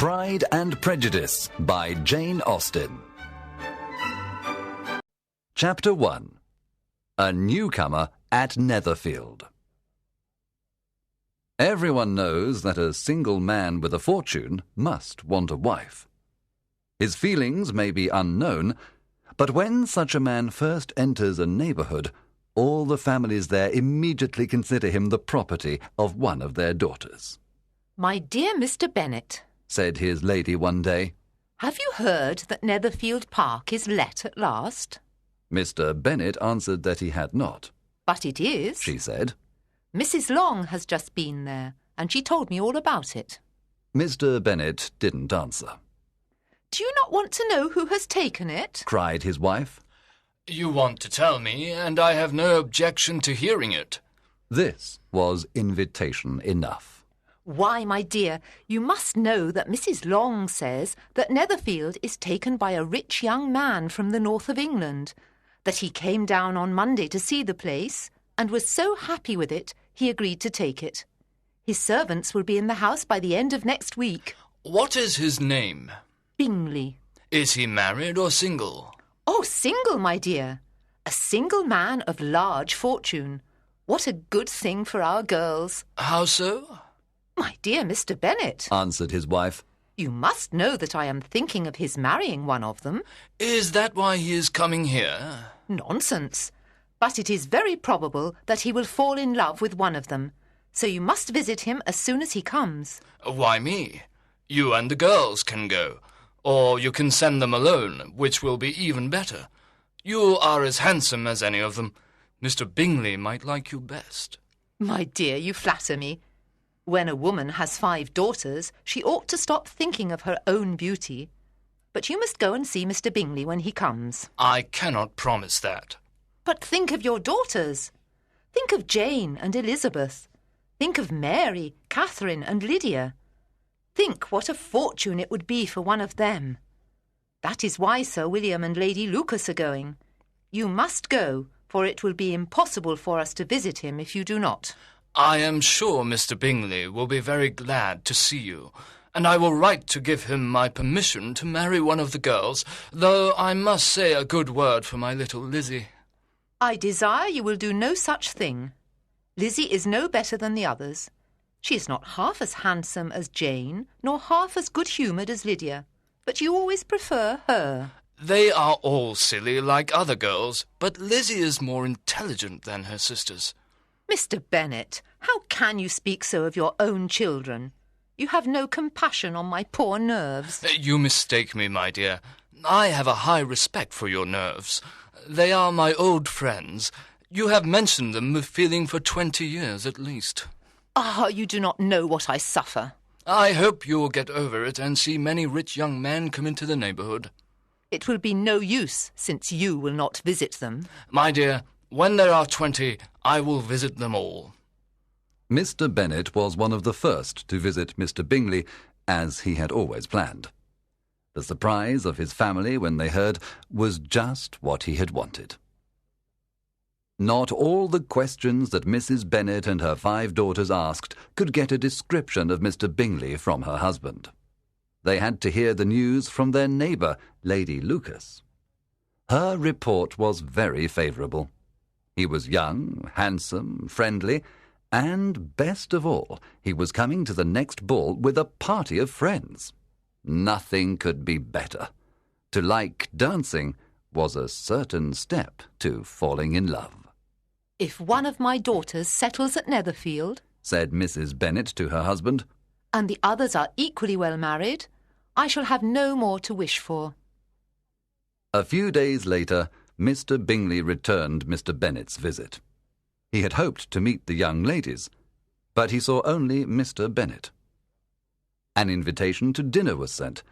Pride and Prejudice by Jane Austen. Chapter 1. A Newcomer at Netherfield. Everyone knows that a single man with a fortune must want a wife. His feelings may be unknown, but when such a man first enters a neighbourhood, all the families there immediately consider him the property of one of their daughters. "My dear Mr. Bennet," said his lady one day, "have you heard that Netherfield Park is let at last?" Mr. Bennet answered that he had not. "But it is," she said. "Mrs. Long has just been there, and she told me all about it." Mr. Bennet didn't answer. "Do you not want to know who has taken it?" cried his wife. You want to tell me, and I have no objection to hearing it. This was invitation enough. "Why, my dear, you must know that Mrs. Long says that Netherfield is taken by a rich young man from the north of England, that he came down on Monday to see the place, and was so happy with it he agreed to take it. His servants will be in the house by the end of next week." What is his name? "Bingley." Is he married or single? "Oh, single, my dear. A single man of large fortune. What a good thing for our girls." How so? "My dear Mr. Bennet," answered his wife, "you must know that I am thinking of his marrying one of them." Is that why he is coming here? "Nonsense. But it is very probable that he will fall in love with one of them, so you must visit him as soon as he comes." Why me? You and the girls can go, or you can send them alone, which will be even better. You are as handsome as any of them. Mr. Bingley might like you best. "My dear, you flatter me. When a woman has 5 daughters, she ought to stop thinking of her own beauty. But you must go and see Mr. Bingley when he comes." I cannot promise that. "But think of your daughters. Think of Jane and Elizabeth. Think of Mary, Catherine and Lydia. Think what a fortune it would be for one of them. That is why Sir William and Lady Lucas are going. You must go, for it will be impossible for us to visit him if you do not." I am sure Mr. Bingley will be very glad to see you, and I will write to give him my permission to marry one of the girls, though I must say a good word for my little Lizzie. "I desire you will do no such thing. Lizzie is no better than the others. She is not half as handsome as Jane, nor half as good-humoured as Lydia, but you always prefer her." They are all silly like other girls, but Lizzie is more intelligent than her sisters. "Mr. Bennet, how can you speak so of your own children? You have no compassion on my poor nerves." You mistake me, my dear. I have a high respect for your nerves. They are my old friends. You have mentioned them with feeling for 20 years at least. "Ah, you do not know what I suffer." I hope you will get over it and see many rich young men come into the neighbourhood. "It will be no use, since you will not visit them." My dear, when there are 20, I will visit them all. Mr. Bennet was one of the first to visit Mr. Bingley, as he had always planned. The surprise of his family when they heard was just what he had wanted. Not all the questions that Mrs. Bennet and her 5 daughters asked could get a description of Mr. Bingley from her husband. They had to hear the news from their neighbour, Lady Lucas. Her report was very favourable. He was young, handsome, friendly, and, best of all, he was coming to the next ball with a party of friends. Nothing could be better. To like dancing was a certain step to falling in love. "If one of my daughters settles at Netherfield," said Mrs. Bennet to her husband, "and the others are equally well married, I shall have no more to wish for." A few days later, Mr. Bingley returned Mr. Bennet's visit. He had hoped to meet the young ladies, but he saw only Mr. Bennet. An invitation to dinner was sent,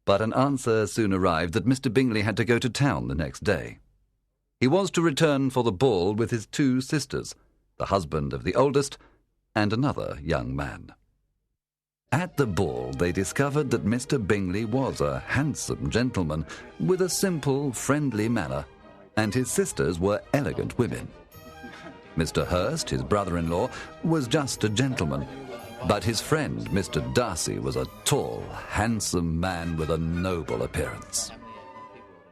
but an answer soon arrived that Mr. Bingley had to go to town the next day. He was to return for the ball with his 2 sisters, the husband of the oldest, and another young man. At the ball they discovered that Mr. Bingley was a handsome gentleman with a simple, friendly manner, and his sisters were elegant women. Mr. Hurst, his brother-in-law, was just a gentleman, But his friend, Mr. Darcy, was a tall, handsome man with a noble appearance.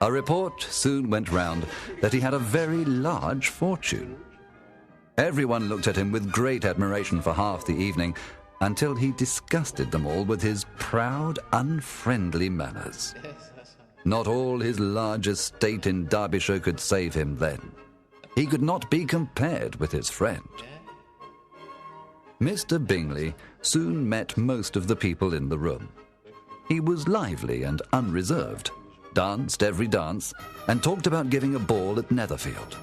A report soon went round that he had a very large fortune. Everyone looked at him with great admiration for half the evening, until he disgusted them all with his proud, unfriendly manners. Not all his large estate in Derbyshire could save him then. He could not be compared with his friend. Mr. Bingley soon met most of the people in the room. He was lively and unreserved, danced every dance, and talked about giving a ball at Netherfield.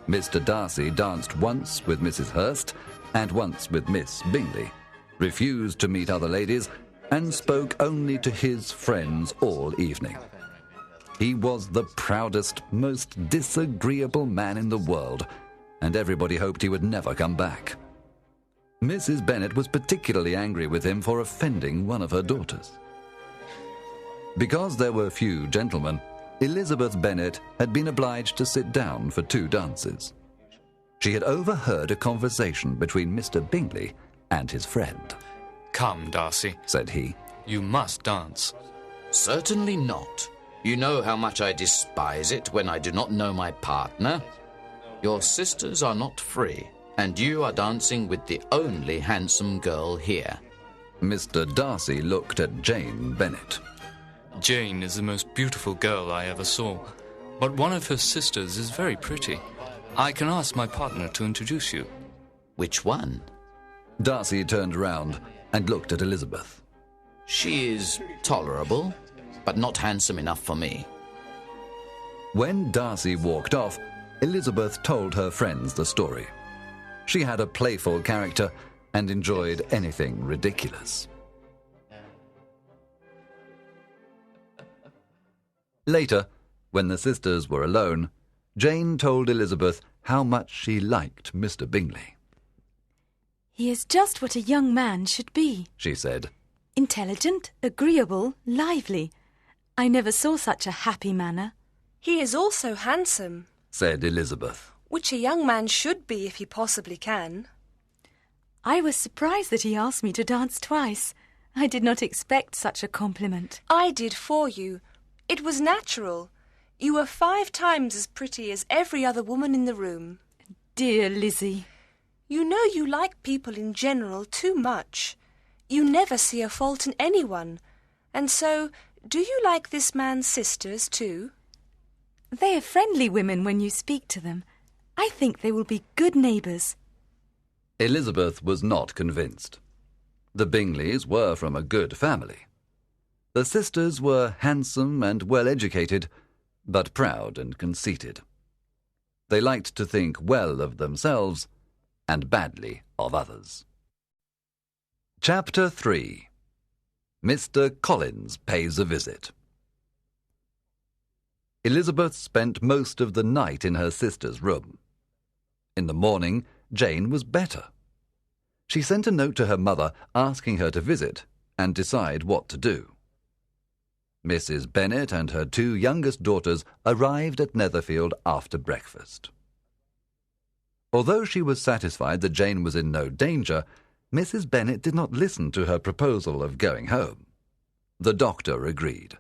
Mr. Darcy danced once with Mrs. Hurst and once with Miss Bingley, refused to meet other ladies, and spoke only to his friends all evening. He was the proudest, most disagreeable man in the world, and everybody hoped he would never come back. Mrs. Bennet was particularly angry with him for offending one of her daughters. Because there were few gentlemen, Elizabeth Bennet had been obliged to sit down for 2 dances. She had overheard a conversation between Mr. Bingley and his friend. "Come, Darcy," said he. "you must dance." Certainly not. You know how much I despise it when I do not know my partner. Your sisters are not free, and you are dancing with the only handsome girl here. Mr. Darcy looked at Jane Bennet. Jane is the most beautiful girl I ever saw, but one of her sisters is very pretty. I can ask my partner to introduce you. Which one? Darcy turned round and looked at Elizabeth. She is tolerable, but not handsome enough for me. When Darcy walked off, Elizabeth told her friends the story. She had a playful character and enjoyed anything ridiculous. Later, when the sisters were alone, Jane told Elizabeth how much she liked Mr. Bingley. "He is just what a young man should be," she said. "Intelligent, agreeable, lively. I never saw such a happy manner." "He is also handsome," said Elizabeth. "which a young man should be if he possibly can." "I was surprised that he asked me to dance twice. I did not expect such a compliment." "I did for you. It was natural. You were 5 times as pretty as every other woman in the room." "Dear Lizzie." "You know you like people in general too much. You never see a fault in anyone. And so, do you like this man's sisters too?" "They are friendly women when you speak to them. I think they will be good neighbours." Elizabeth was not convinced. The Bingleys were from a good family. The sisters were handsome and well-educated, but proud and conceited. They liked to think well of themselves and badly of others. Chapter 3. Mr. Collins Pays a Visit. Elizabeth spent most of the night in her sister's room. In the morning, Jane was better. She sent a note to her mother asking her to visit and decide what to do. Mrs. Bennet and her 2 youngest daughters arrived at Netherfield after breakfast. Although she was satisfied that Jane was in no danger, Mrs. Bennet did not listen to her proposal of going home. The doctor agreed.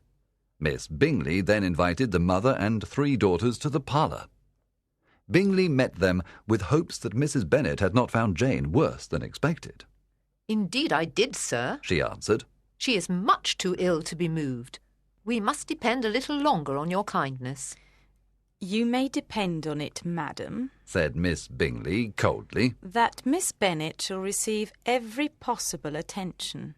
Miss Bingley then invited the mother and 3 daughters to the parlour. Bingley met them with hopes that Mrs. Bennet had not found Jane worse than expected. "Indeed I did, sir. She answered. She is much too ill to be moved. We must depend a little longer on your kindness." "You may depend on it, madam," said Miss Bingley coldly, "that Miss Bennet shall receive every possible attention."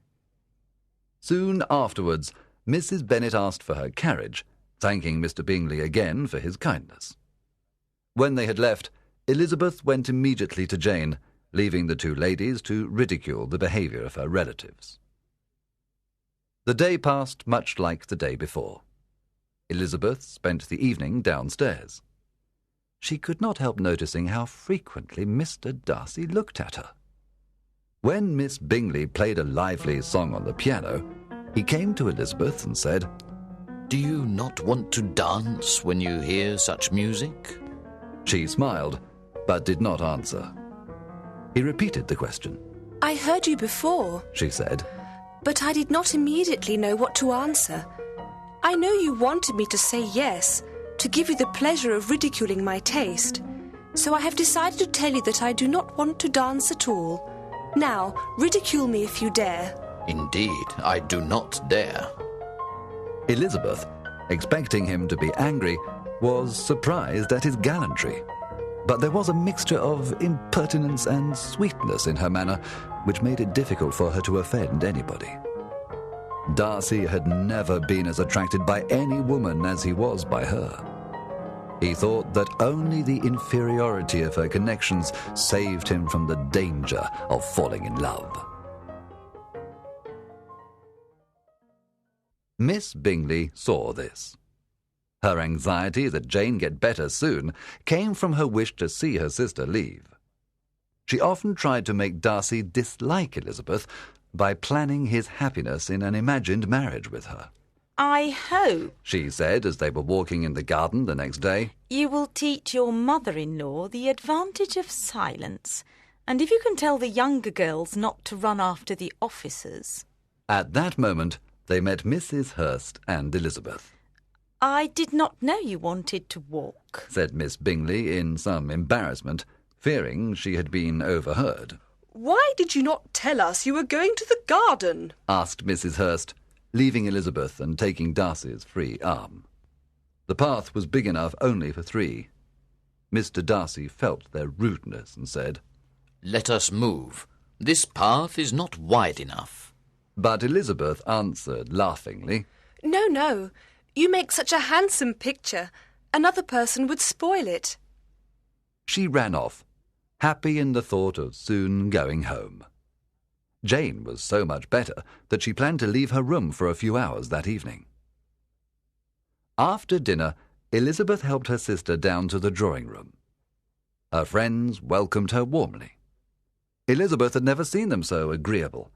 Soon afterwards, Mrs. Bennet asked for her carriage, thanking Mr. Bingley again for his kindness. When they had left, Elizabeth went immediately to Jane, leaving the 2 ladies to ridicule the behaviour of her relatives. The day passed much like the day before. Elizabeth spent the evening downstairs. She could not help noticing how frequently Mr. Darcy looked at her. When Miss Bingley played a lively song on the piano, he came to Elizabeth and said, Do you not want to dance when you hear such music? She smiled, but did not answer. He repeated the question. I heard you before, she said. but I did not immediately know what to answer. I know you wanted me to say yes, to give you the pleasure of ridiculing my taste. So I have decided to tell you that I do not want to dance at all. Now, ridicule me if you dare. Indeed, I do not dare. Elizabeth, expecting him to be angry, was surprised at his gallantry. But there was a mixture of impertinence and sweetness in her manner, which made it difficult for her to offend anybody. Darcy had never been as attracted by any woman as he was by her. He thought that only the inferiority of her connections saved him from the danger of falling in love. Miss Bingley saw this. Her anxiety that Jane get better soon came from her wish to see her sister leave. She often tried to make Darcy dislike Elizabeth by planning his happiness in an imagined marriage with her. I hope, She said as they were walking in the garden the next day, you will teach your mother-in-law the advantage of silence, and if you can tell the younger girls not to run after the officers. At that moment, they met Mrs. Hurst and Elizabeth. I did not know you wanted to walk, Said Miss Bingley in some embarrassment, fearing she had been overheard. Why did you not tell us you were going to the garden? Asked Mrs. Hurst, leaving Elizabeth and taking Darcy's free arm. The path was big enough only for three. Mr. Darcy felt their rudeness and said, Let us move. This path is not wide enough. But Elizabeth answered laughingly, No, no. You make such a handsome picture. Another person would spoil it. She ran off, happy in the thought of soon going home. Jane was so much better that she planned to leave her room for a few hours that evening. After dinner, Elizabeth helped her sister down to the drawing-room. Her friends welcomed her warmly. Elizabeth had never seen them so agreeable,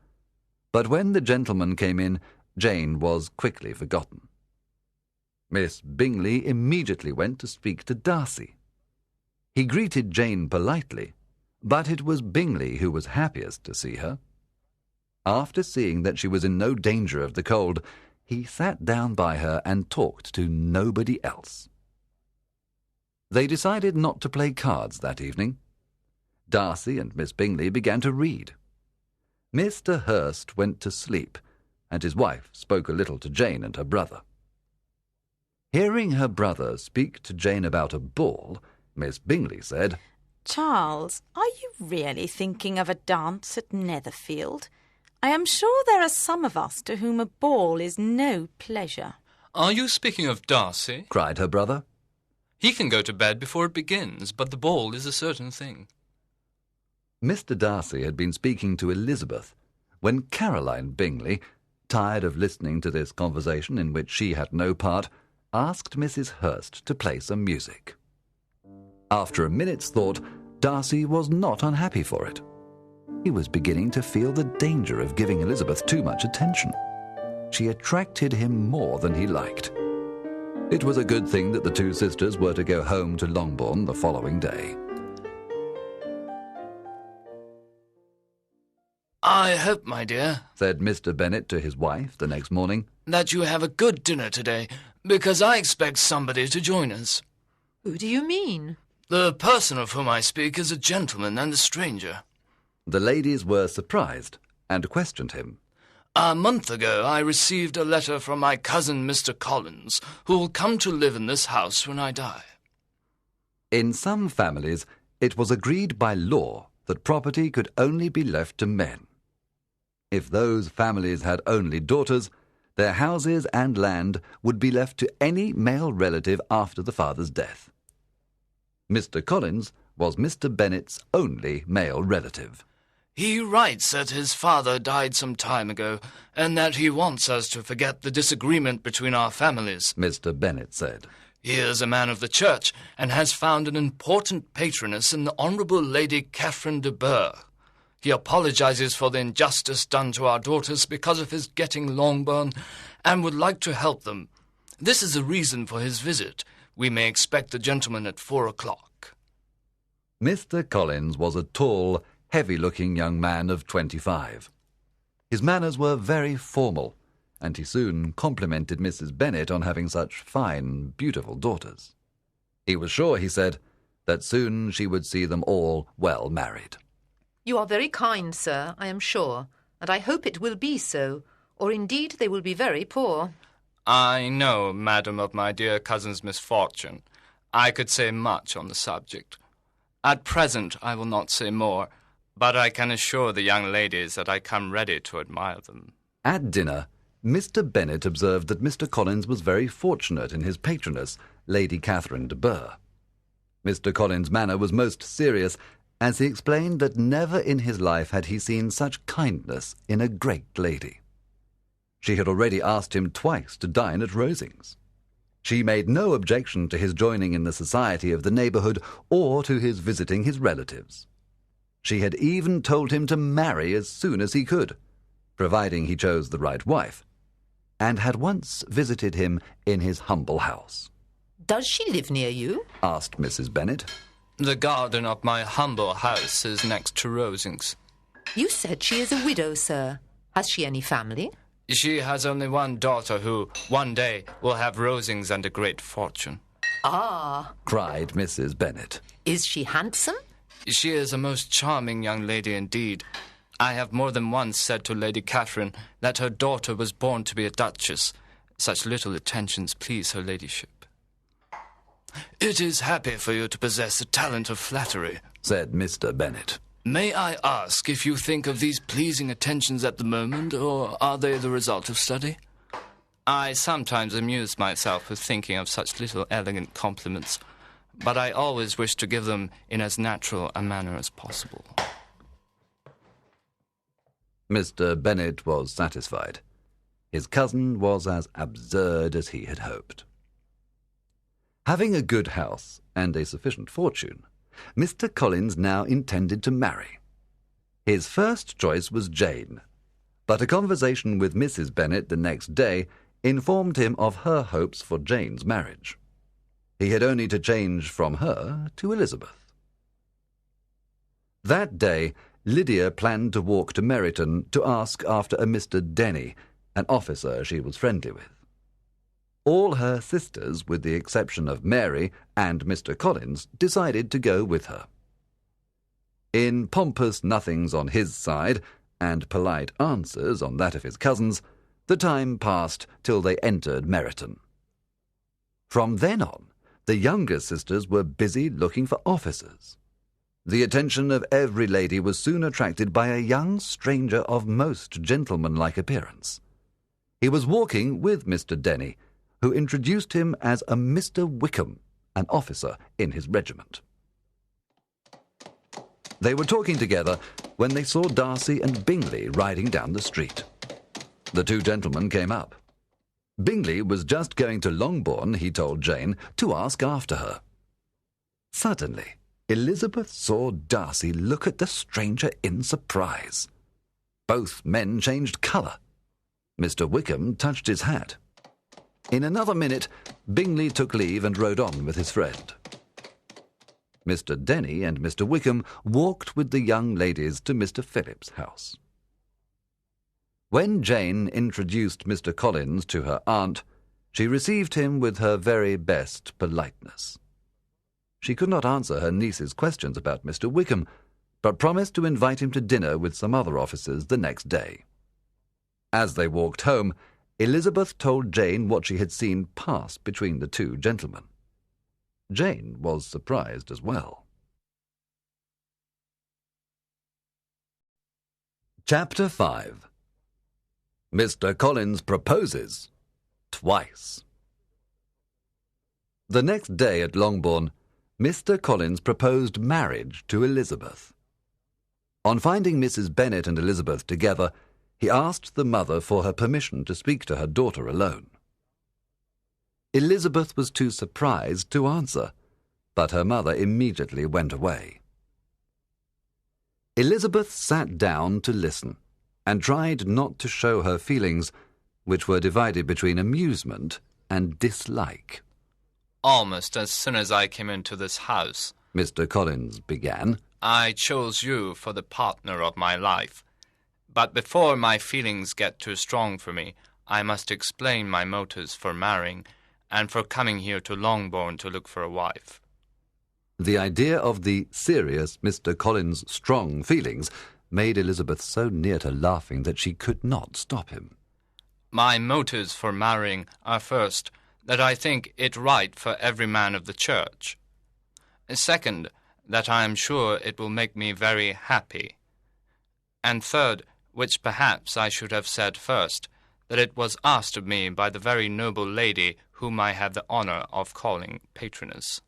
but when the gentlemen came in, Jane was quickly forgotten. Miss Bingley immediately went to speak to Darcy. He greeted Jane politely, but it was Bingley who was happiest to see her. After seeing that she was in no danger of the cold, he sat down by her and talked to nobody else. They decided not to play cards that evening. Darcy and Miss Bingley began to read. Mr. Hurst went to sleep, and his wife spoke a little to Jane and her brother. Hearing her brother speak to Jane about a ball, Miss Bingley said, Charles, are you really thinking of a dance at Netherfield? I am sure there are some of us to whom a ball is no pleasure. Are you speaking of Darcy? cried her brother. He can go to bed before it begins, but the ball is a certain thing. Mr. Darcy had been speaking to Elizabeth when Caroline Bingley, tired of listening to this conversation in which she had no part, asked Mrs. Hurst to play some music. After a minute's thought, Darcy was not unhappy for it. He was beginning to feel the danger of giving Elizabeth too much attention. She attracted him more than he liked. It was a good thing that the two sisters were to go home to Longbourn the following day. I hope, my dear, Said Mr. Bennet to his wife the next morning, that you have a good dinner today, because I expect somebody to join us. Who do you mean? The person of whom I speak is a gentleman and a stranger. The ladies were surprised and questioned him. A month ago I received a letter from my cousin Mr. Collins, who will come to live in this house when I die. In some families, it was agreed by law that property could only be left to men. If those families had only daughters, their houses and land would be left to any male relative after the father's death. Mr. Collins was Mr. Bennet's only male relative. He writes that his father died some time ago, and that he wants us to forget the disagreement between our families. Mr. Bennet said. He is a man of the church, and has found an important patroness in the Honourable Lady Catherine de Burgh. He apologizes for the injustice done to our daughters because of his getting Longbourn, and would like to help them. This is the reason for his visit. We may expect the gentleman at 4 o'clock. Mr. Collins was a tall, heavy-looking young man of 25. His manners were very formal, and he soon complimented Mrs. Bennet on having such fine, beautiful daughters. He was sure, he said, that soon she would see them all well married. You are very kind, sir, I am sure, and I hope it will be so, or indeed they will be very poor. I know, madam, of my dear cousin's misfortune. I could say much on the subject. At present I will not say more, but I can assure the young ladies that I come ready to admire them. At dinner, Mr. Bennet observed that Mr. Collins was very fortunate in his patroness, Lady Catherine de Bourgh. Mr. Collins' manner was most serious, as he explained that never in his life had he seen such kindness in a great lady. She had already asked him twice to dine at Rosings. She made no objection to his joining in the society of the neighbourhood or to his visiting his relatives. She had even told him to marry as soon as he could, providing he chose the right wife, and had once visited him in his humble house. Does she live near you? Asked Mrs. Bennet. The garden of my humble house is next to Rosings. You said she is a widow, sir. Has she any family? She has only one daughter who, one day, will have Rosings and a great fortune. Ah, Cried Mrs. Bennet. is she handsome? She is a most charming young lady indeed. I have more than once said to Lady Catherine that her daughter was born to be a duchess. Such little attentions please her ladyship. It is happy for you to possess the talent of flattery, Said Mr. Bennet. May I ask if you think of these pleasing attentions at the moment, or are they the result of study? I sometimes amuse myself with thinking of such little elegant compliments, but I always wish to give them in as natural a manner as possible. Mr. Bennet was satisfied. His cousin was as absurd as he had hoped. Having a good house and a sufficient fortune, Mr. Collins now intended to marry. His first choice was Jane, but a conversation with Mrs. Bennet the next day informed him of her hopes for Jane's marriage. He had only to change from her to Elizabeth. That day, Lydia planned to walk to Meryton to ask after a Mr. Denny, an officer she was friendly with. All her sisters, with the exception of Mary and Mr. Collins, decided to go with her. In pompous nothings on his side, and polite answers on that of his cousins, the time passed till they entered Meryton. From then on, the younger sisters were busy looking for officers. The attention of every lady was soon attracted by a young stranger of most gentlemanlike appearance. He was walking with Mr. Denny, who introduced him as a Mr. Wickham, an officer in his regiment. They were talking together when they saw Darcy and Bingley riding down the street. The two gentlemen came up. Bingley was just going to Longbourn, he told Jane, to ask after her. Suddenly, Elizabeth saw Darcy look at the stranger in surprise. Both men changed colour. Mr. Wickham touched his hat. In another minute, Bingley took leave and rode on with his friend. Mr. Denny and Mr. Wickham walked with the young ladies to Mr. Phillip's house. When Jane introduced Mr. Collins to her aunt, she received him with her very best politeness. She could not answer her niece's questions about Mr. Wickham, but promised to invite him to dinner with some other officers the next day. As they walked home, Elizabeth told Jane what she had seen pass between the two gentlemen. Jane was surprised as well. Chapter 5. Mr. Collins proposes twice. The next day at Longbourn, Mr. Collins proposed marriage to Elizabeth. On finding Mrs. Bennet and Elizabeth together, he asked the mother for her permission to speak to her daughter alone. Elizabeth was too surprised to answer, but her mother immediately went away. Elizabeth sat down to listen, and tried not to show her feelings, which were divided between amusement and dislike. Almost as soon as I came into this house, Mr. Collins began. I chose you for the partner of my life. But before my feelings get too strong for me, I must explain my motives for marrying and for coming here to Longbourn to look for a wife. The idea of the serious Mr. Collins' strong feelings made Elizabeth so near to laughing that she could not stop him. My motives for marrying are, first, that I think it right for every man of the church. Second, that I am sure it will make me very happy. And third, which perhaps I should have said first, that it was asked of me by the very noble lady whom I have the honour of calling patroness.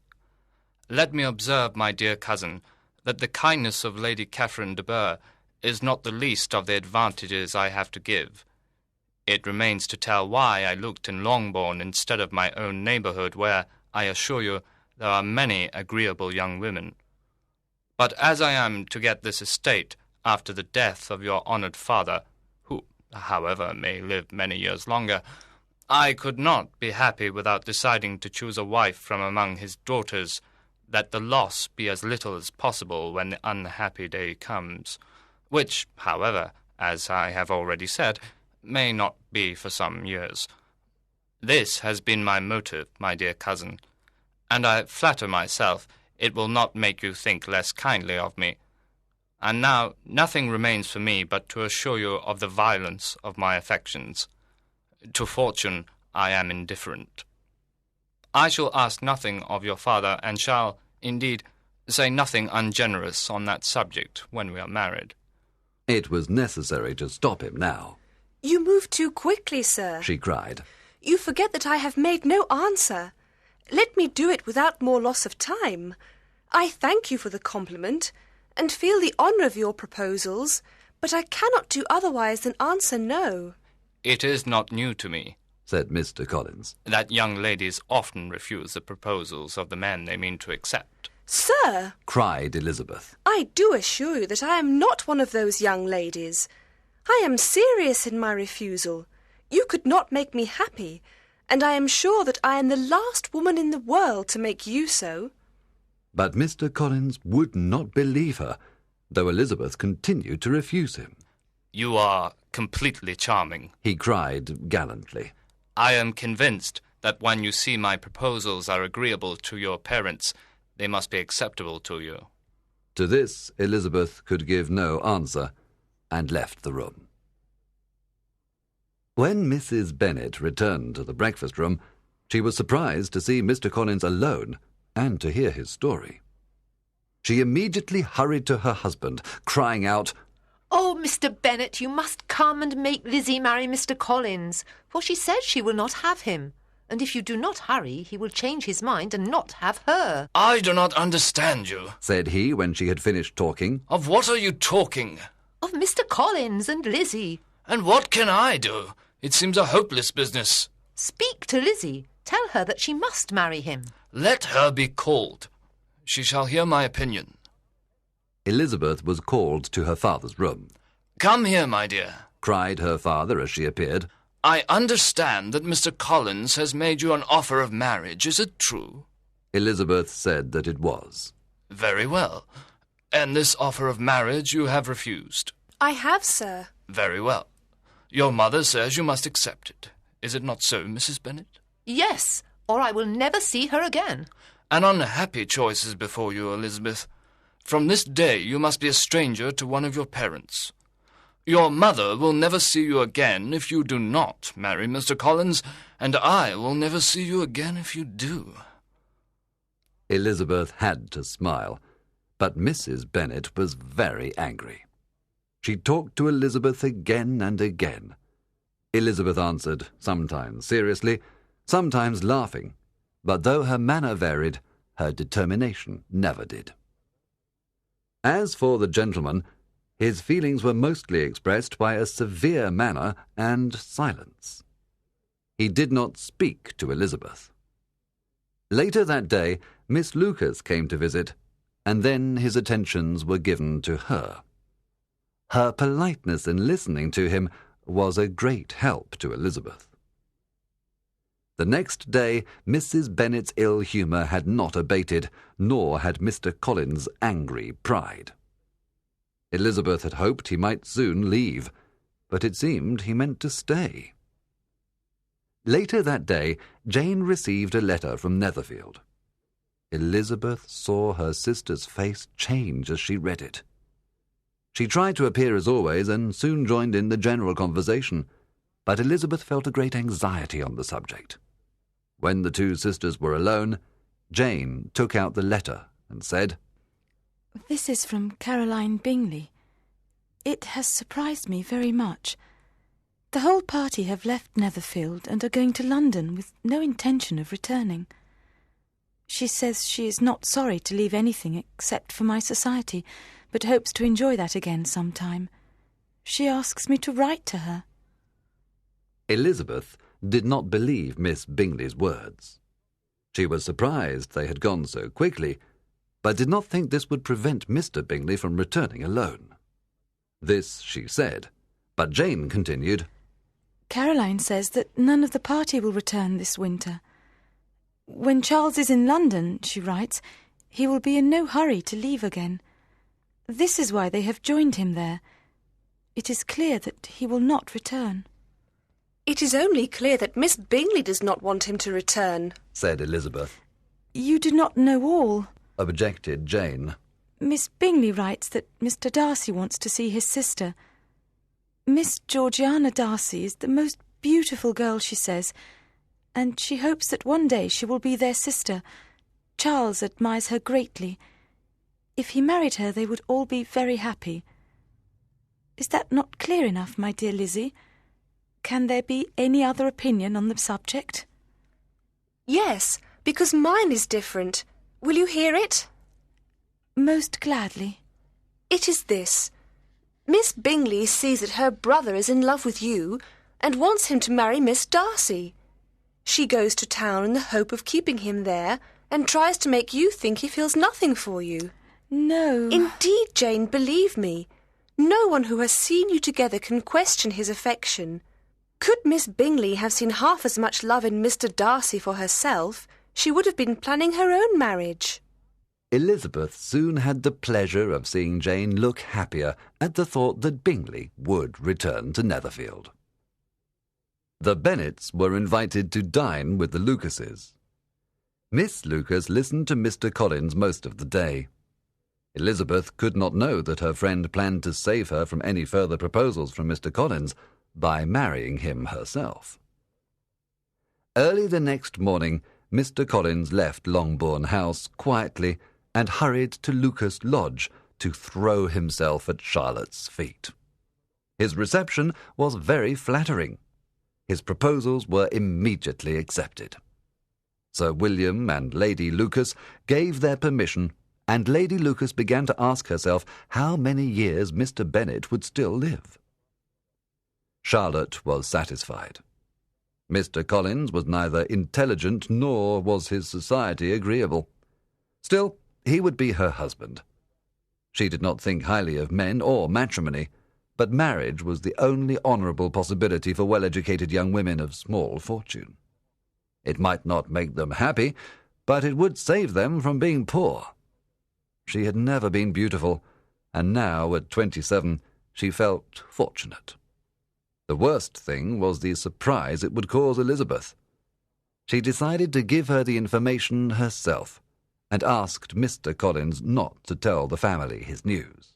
Let me observe, my dear cousin, that the kindness of Lady Catherine de Bourgh is not the least of the advantages I have to give. It remains to tell why I looked in Longbourn instead of my own neighbourhood, where, I assure you, there are many agreeable young women. But as I am to get this estate after the death of your honoured father, who, however, may live many years longer, I could not be happy without deciding to choose a wife from among his daughters, that the loss be as little as possible when the unhappy day comes, which, however, as I have already said, may not be for some years. This has been my motive, my dear cousin, and I flatter myself it will not make you think less kindly of me. And now nothing remains for me but to assure you of the violence of my affections. To fortune I am indifferent. I shall ask nothing of your father, and shall, indeed, say nothing ungenerous on that subject when we are married. It was necessary to stop him now. You move too quickly, sir, she cried. You forget that I have made no answer. Let me do it without more loss of time. I thank you for the compliment, and feel the honour of your proposals, but I cannot do otherwise than answer no. It is not new to me, said Mr. Collins, that young ladies often refuse the proposals of the men they mean to accept. Sir, cried Elizabeth, I do assure you that I am not one of those young ladies. I am serious in my refusal. You could not make me happy, and I am sure that I am the last woman in the world to make you so. But Mr. Collins would not believe her, though Elizabeth continued to refuse him. You are completely charming, he cried gallantly. I am convinced that when you see my proposals are agreeable to your parents, they must be acceptable to you. To this Elizabeth could give no answer, and left the room. When Mrs. Bennet returned to the breakfast-room, she was surprised to see Mr. Collins alone and to hear his story. She immediately hurried to her husband, crying out, "Oh, Mr. Bennet, you must come and make Lizzie marry Mr. Collins, for she says she will not have him, and if you do not hurry, he will change his mind and not have her." I do not understand you, said he when she had finished talking. Of what are you talking? Of Mr. Collins and Lizzie. And what can I do? It seems a hopeless business. Speak to Lizzie. Tell her that she must marry him. Let her be called. She shall hear my opinion. Elizabeth was called to her father's room. Come here, my dear, cried her father as she appeared. I understand that Mr. Collins has made you an offer of marriage. Is it true? Elizabeth said that it was. Very well. And this offer of marriage you have refused? I have, sir. Very well. Your mother says you must accept it. Is it not so, Mrs. Bennet? Yes, or I will never see her again. An unhappy choice is before you, Elizabeth. From this day you must be a stranger to one of your parents. Your mother will never see you again if you do not marry Mr. Collins, and I will never see you again if you do. Elizabeth had to smile, but Mrs. Bennet was very angry. She talked to Elizabeth again and again. Elizabeth answered, sometimes seriously, sometimes laughing, but though her manner varied, her determination never did. As for the gentleman, his feelings were mostly expressed by a severe manner and silence. He did not speak to Elizabeth. Later that day, Miss Lucas came to visit, and then his attentions were given to her. Her politeness in listening to him was a great help to Elizabeth. The next day, Mrs. Bennet's ill humour had not abated, nor had Mr. Collins' angry pride. Elizabeth had hoped he might soon leave, but it seemed he meant to stay. Later that day, Jane received a letter from Netherfield. Elizabeth saw her sister's face change as she read it. She tried to appear as always and soon joined in the general conversation, but Elizabeth felt a great anxiety on the subject. When the two sisters were alone, Jane took out the letter and said, "This is from Caroline Bingley. It has surprised me very much. The whole party have left Netherfield and are going to London with no intention of returning. She says she is not sorry to leave anything except for my society, but hopes to enjoy that again some time. She asks me to write to her." Elizabeth did not believe Miss Bingley's words. She was surprised they had gone so quickly, but did not think this would prevent Mr. Bingley from returning alone. This she said, but Jane continued, "Caroline says that none of the party will return this winter. When Charles is in London, she writes, he will be in no hurry to leave again. This is why they have joined him there. It is clear that he will not return." It is only clear that Miss Bingley does not want him to return, said Elizabeth. "You do not know all," objected Jane. "Miss Bingley writes that Mr. Darcy wants to see his sister. Miss Georgiana Darcy is the most beautiful girl, she says, and she hopes that one day she will be their sister. Charles admires her greatly. If he married her, they would all be very happy. Is that not clear enough, my dear Lizzie? Can there be any other opinion on the subject?" "Yes, because mine is different. Will you hear it?" "Most gladly." "It is this. Miss Bingley sees that her brother is in love with you and wants him to marry Miss Darcy. She goes to town in the hope of keeping him there and tries to make you think he feels nothing for you." "No." "Indeed, Jane, believe me, no one who has seen you together can question his affection. Could Miss Bingley have seen half as much love in Mr. Darcy for herself, she would have been planning her own marriage." Elizabeth soon had the pleasure of seeing Jane look happier at the thought that Bingley would return to Netherfield. The Bennets were invited to dine with the Lucases. Miss Lucas listened to Mr. Collins most of the day. Elizabeth could not know that her friend planned to save her from any further proposals from Mr. Collins by marrying him herself. Early the next morning, Mr. Collins left Longbourn House quietly and hurried to Lucas Lodge to throw himself at Charlotte's feet. His reception was very flattering. His proposals were immediately accepted. Sir William and Lady Lucas gave their permission, and Lady Lucas began to ask herself how many years Mr. Bennet would still live. Charlotte was satisfied. Mr. Collins was neither intelligent nor was his society agreeable. Still, he would be her husband. She did not think highly of men or matrimony, but marriage was the only honourable possibility for well-educated young women of small fortune. It might not make them happy, but it would save them from being poor. She had never been beautiful, and now, at 27, she felt fortunate. The worst thing was the surprise it would cause Elizabeth. She decided to give her the information herself, and asked Mr. Collins not to tell the family his news.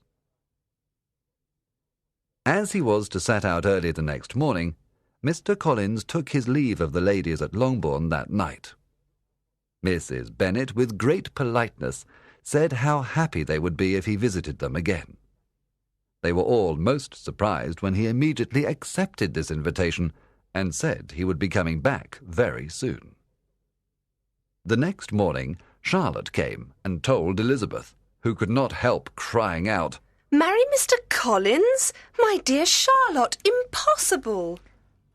As he was to set out early the next morning, Mr. Collins took his leave of the ladies at Longbourn that night. Mrs. Bennet, with great politeness, said how happy they would be if he visited them again. They were all most surprised when he immediately accepted this invitation and said he would be coming back very soon. The next morning, Charlotte came and told Elizabeth, who could not help crying out, "Marry Mr. Collins? My dear Charlotte, impossible!"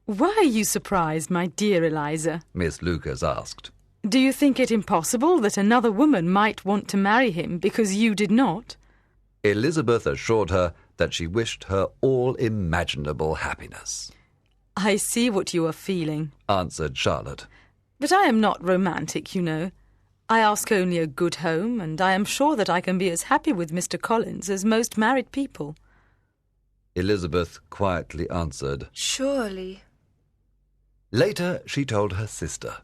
"Why are you surprised, my dear Eliza?" Miss Lucas asked. "Do you think it impossible that another woman might want to marry him because you did not?" Elizabeth assured her that she wished her all imaginable happiness. "I see what you are feeling," answered Charlotte. But I am not romantic, you know. I ask only a good home, and I am sure that I can be as happy with Mr. Collins as most married people. Elizabeth quietly answered. Surely. Later, she told her sister.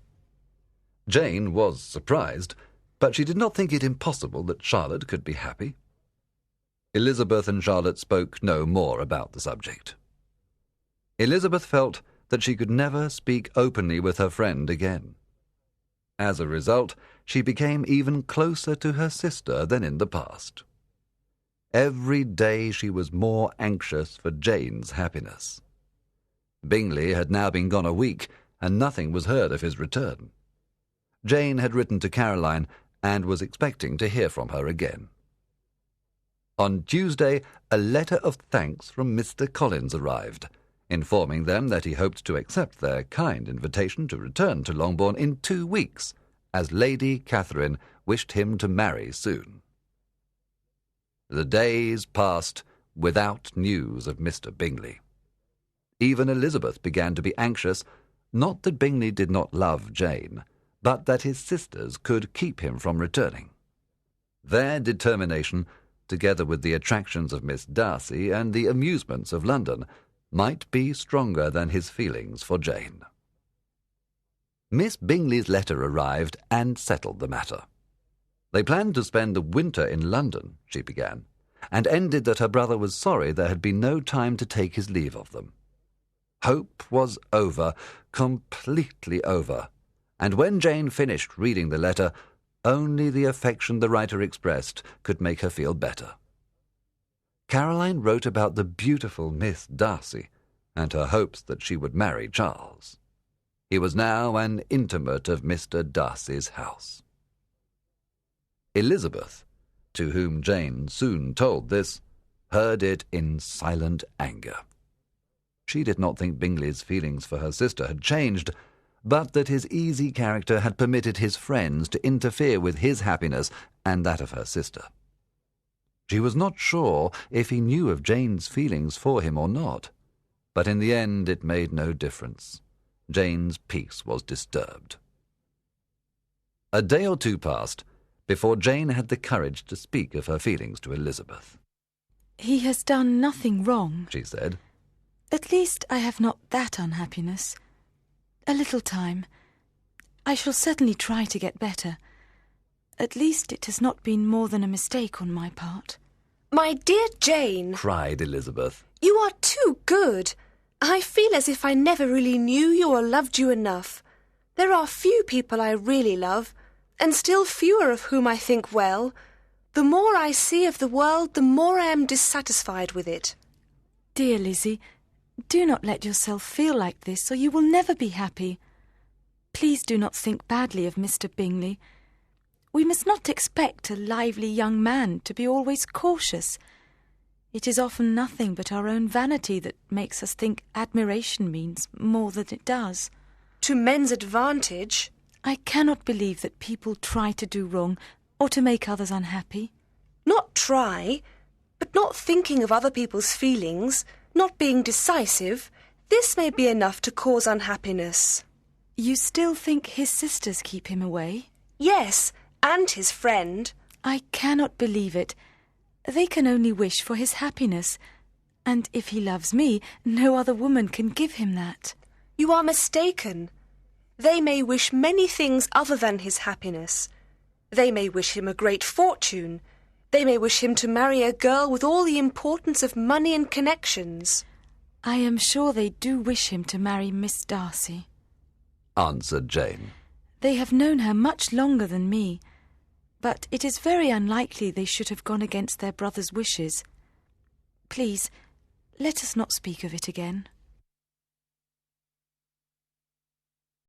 Jane was surprised, but she did not think it impossible that Charlotte could be happy. Elizabeth and Charlotte spoke no more about the subject. Elizabeth felt that she could never speak openly with her friend again. As a result, she became even closer to her sister than in the past. Every day she was more anxious for Jane's happiness. Bingley had now been gone a week, and nothing was heard of his return. Jane had written to Caroline and was expecting to hear from her again. On Tuesday, a letter of thanks from Mr. Collins arrived, informing them that he hoped to accept their kind invitation to return to Longbourn in 2 weeks, as Lady Catherine wished him to marry soon. The days passed without news of Mr. Bingley. Even Elizabeth began to be anxious, not that Bingley did not love Jane, but that his sisters could keep him from returning. Their determination, together with the attractions of Miss Darcy and the amusements of London, might be stronger than his feelings for Jane. Miss Bingley's letter arrived and settled the matter. They planned to spend the winter in London, she began, and ended that her brother was sorry there had been no time to take his leave of them. Hope was over, completely over, and when Jane finished reading the letter, only the affection the writer expressed could make her feel better. Caroline wrote about the beautiful Miss Darcy and her hopes that she would marry Charles. He was now an intimate of Mr. Darcy's house. Elizabeth, to whom Jane soon told this, heard it in silent anger. She did not think Bingley's feelings for her sister had changed, but that his easy character had permitted his friends to interfere with his happiness and that of her sister. She was not sure if he knew of Jane's feelings for him or not, but in the end it made no difference. Jane's peace was disturbed. A day or two passed before Jane had the courage to speak of her feelings to Elizabeth. "He has done nothing wrong," she said. "At least I have not that unhappiness. A little time. I shall certainly try to get better. At least it has not been more than a mistake on my part." My dear Jane, cried Elizabeth. You are too good. I feel as if I never really knew you or loved you enough. There are few people I really love, and still fewer of whom I think well. The more I see of the world, the more I am dissatisfied with it. Dear Lizzie, do not let yourself feel like this, or you will never be happy. Please do not think badly of Mr. Bingley. We must not expect a lively young man to be always cautious. It is often nothing but our own vanity that makes us think admiration means more than it does. To men's advantage. I cannot believe that people try to do wrong or to make others unhappy. Not try, but not thinking of other people's feelings, not being decisive, this may be enough to cause unhappiness. You still think his sisters keep him away? Yes, and his friend. I cannot believe it. They can only wish for his happiness, and if he loves me, no other woman can give him that. You are mistaken. They may wish many things other than his happiness. They may wish him a great fortune. They may wish him to marry a girl with all the importance of money and connections. I am sure they do wish him to marry Miss Darcy, answered Jane. They have known her much longer than me, but it is very unlikely they should have gone against their brother's wishes. Please, let us not speak of it again.